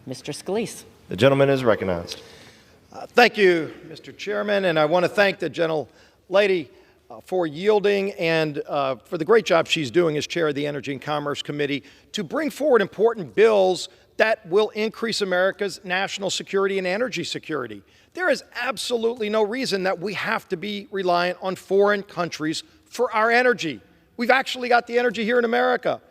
Mr. Scalise. The gentleman is recognized. Thank you, Mr. Chairman, and I want to thank the gentlelady for yielding and for the great job she's doing as chair of the Energy and Commerce Committee to bring forward important bills that will increase America's national security and energy security. There is absolutely no reason that we have to be reliant on foreign countries for our energy. We've actually got the energy here in America.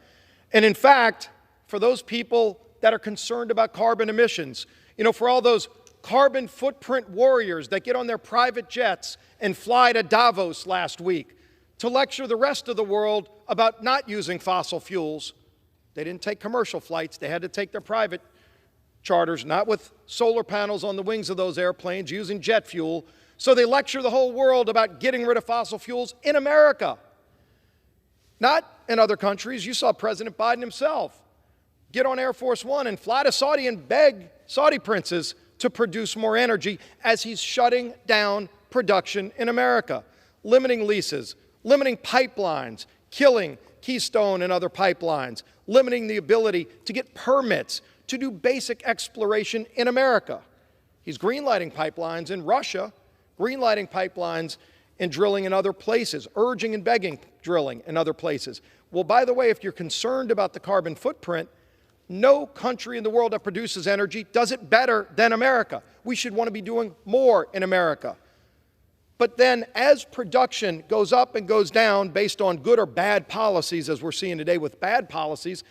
And in fact, for those people that are concerned about carbon emissions, for all those carbon footprint warriors that get on their private jets and fly to Davos last week to lecture the rest of the world about not using fossil fuels. They didn't take commercial flights. They had to take their private charters, not with solar panels on the wings of those airplanes, using jet fuel. So they lecture the whole world about getting rid of fossil fuels in America, not in other countries. You saw President Biden himself get on Air Force One and fly to Saudi and beg Saudi princes to produce more energy as he's shutting down production in America, limiting leases, limiting pipelines, killing Keystone and other pipelines, limiting the ability to get permits to do basic exploration in America. He's greenlighting pipelines in Russia, greenlighting pipelines and drilling in other places, urging and begging drilling in other places. Well, by the way, if you're concerned about the carbon footprint, no country in the world that produces energy does it better than America. We should want to be doing more in America. But then as production goes up and goes down based on good or bad policies, as we're seeing today with bad policies,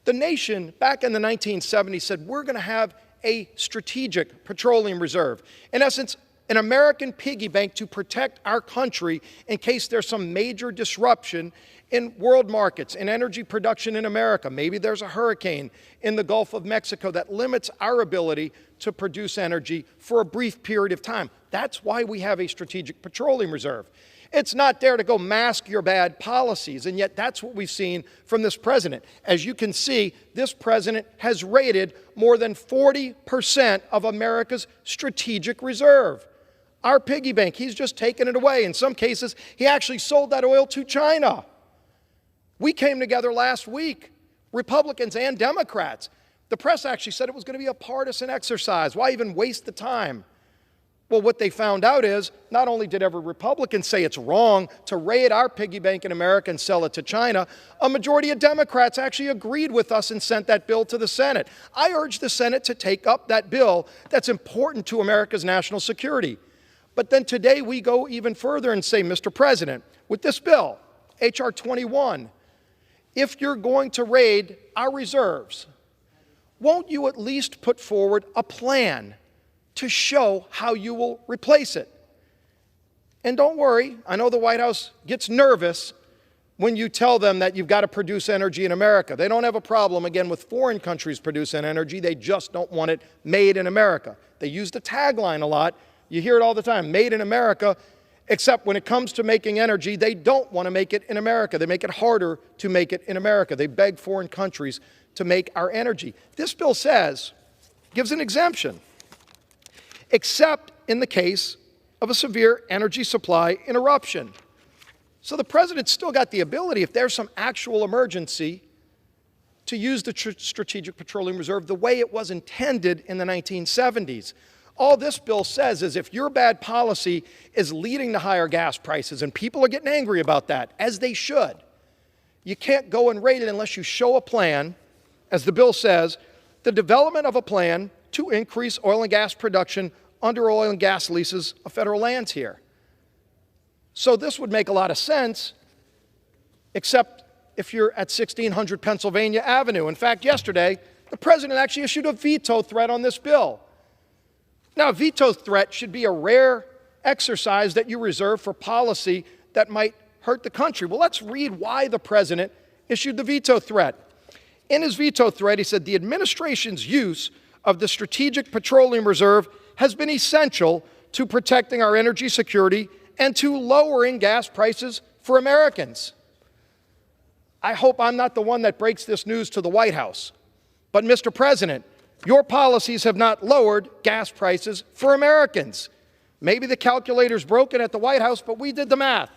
the nation back in the 1970s said, we're going to have a strategic petroleum reserve. In essence, an American piggy bank to protect our country in case there's some major disruption in world markets, in energy production in America. Maybe there's a hurricane in the Gulf of Mexico that limits our ability to produce energy for a brief period of time. That's why we have a strategic petroleum reserve. It's not there to go mask your bad policies, and yet that's what we've seen from this president. As you can see, this president has raided more than 40% of America's strategic reserve. Our piggy bank, he's just taken it away. In some cases, he actually sold that oil to China. We came together last week, Republicans and Democrats. The press actually said it was going to be a partisan exercise. Why even waste the time? Well, what they found out is not only did every Republican say it's wrong to raid our piggy bank in America and sell it to China, a majority of Democrats actually agreed with us and sent that bill to the Senate. I urge the Senate to take up that bill that's important to America's national security. But then today we go even further and say, Mr. President, with this bill, H.R. 21, if you're going to raid our reserves, won't you at least put forward a plan to show how you will replace it? And don't worry, I know the White House gets nervous when you tell them that you've got to produce energy in America. They don't have a problem, again, with foreign countries producing energy. They just don't want it made in America. They use the tagline a lot. You hear it all the time, made in America, except when it comes to making energy, they don't want to make it in America. They make it harder to make it in America. They beg foreign countries to make our energy. This bill gives an exemption, except in the case of a severe energy supply interruption. So the president's still got the ability, if there's some actual emergency, to use the Strategic Petroleum Reserve the way it was intended in the 1970s. All this bill says is if your bad policy is leading to higher gas prices, and people are getting angry about that, as they should, you can't go and raid it unless you show a plan, as the bill says, the development of a plan to increase oil and gas production under oil and gas leases of federal lands here. So this would make a lot of sense, except if you're at 1600 Pennsylvania Avenue. In fact, yesterday, the president actually issued a veto threat on this bill. Now, a veto threat should be a rare exercise that you reserve for policy that might hurt the country. Well, let's read why the president issued the veto threat. In his veto threat, he said, the administration's use of the Strategic Petroleum Reserve has been essential to protecting our energy security and to lowering gas prices for Americans. I hope I'm not the one that breaks this news to the White House. But, Mr. President, your policies have not lowered gas prices for Americans. Maybe the calculator's broken at the White House, but we did the math.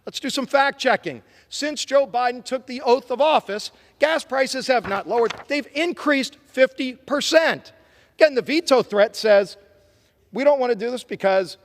Let's do some fact checking. Since Joe Biden took the oath of office, gas prices have not lowered. They've increased 50%. Again, the veto threat says, we don't want to do this because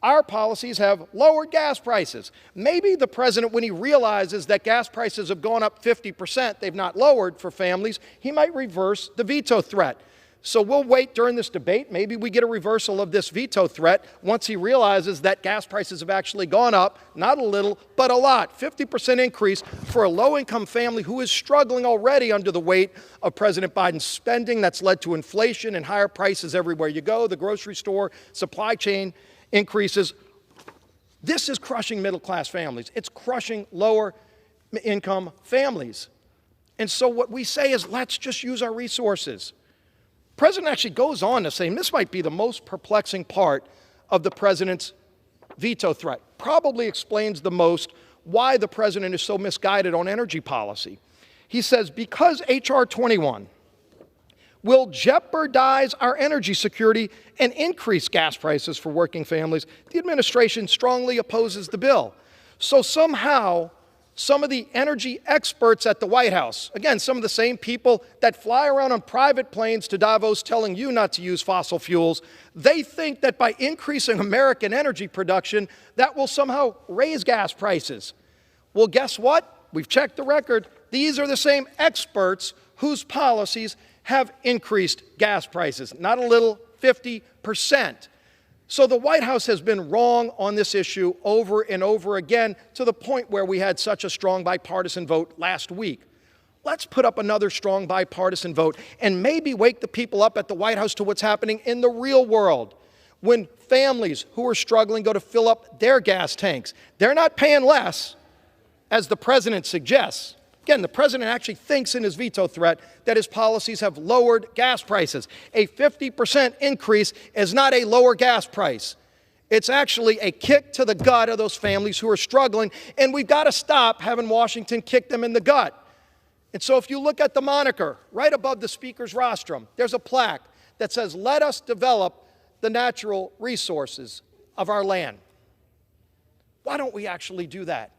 our policies have lowered gas prices. Maybe the president, when he realizes that gas prices have gone up 50%, they've not lowered for families, he might reverse the veto threat. So we'll wait during this debate. Maybe we get a reversal of this veto threat once he realizes that gas prices have actually gone up, not a little, but a lot. 50% increase for a low-income family who is struggling already under the weight of President Biden's spending that's led to inflation and higher prices everywhere you go, the grocery store, supply chain increases. This is crushing middle-class families. It's crushing lower-income families. And so what we say is, let's just use our resources. The president actually goes on to say, and this might be the most perplexing part of the president's veto threat, probably explains the most why the president is so misguided on energy policy. He says, because H.R. 21 will jeopardize our energy security and increase gas prices for working families, the administration strongly opposes the bill. So somehow, some of the energy experts at the White House, again, some of the same people that fly around on private planes to Davos telling you not to use fossil fuels, they think that by increasing American energy production, that will somehow raise gas prices. Well, guess what? We've checked the record. These are the same experts whose policies have increased gas prices. Not a little, 50%. So the White House has been wrong on this issue over and over again, to the point where we had such a strong bipartisan vote last week. Let's put up another strong bipartisan vote and maybe wake the people up at the White House to what's happening in the real world. When families who are struggling go to fill up their gas tanks, they're not paying less, as the president suggests. Again, the president actually thinks in his veto threat that his policies have lowered gas prices. A 50% increase is not a lower gas price. It's actually a kick to the gut of those families who are struggling, and we've got to stop having Washington kick them in the gut. And so if you look at the moniker right above the speaker's rostrum, there's a plaque that says, "Let us develop the natural resources of our land." Why don't we actually do that?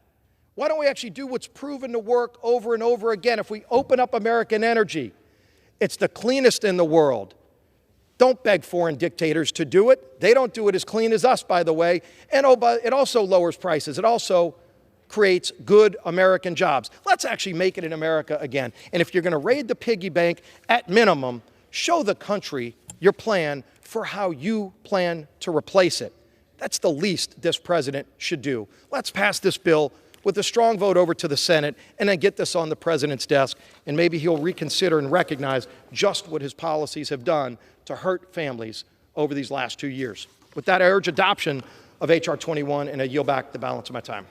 Why don't we actually do what's proven to work over and over again? If we open up American energy, it's the cleanest in the world. Don't beg foreign dictators to do it. They don't do it as clean as us, by the way. And but it also lowers prices. It also creates good American jobs. Let's actually make it in America again. And if you're going to raid the piggy bank, at minimum, show the country your plan for how you plan to replace it. That's the least this president should do. Let's pass this bill with a strong vote over to the Senate, and then get this on the president's desk, and maybe he'll reconsider and recognize just what his policies have done to hurt families over these last 2 years. With that, I urge adoption of H.R. 21, and I yield back the balance of my time.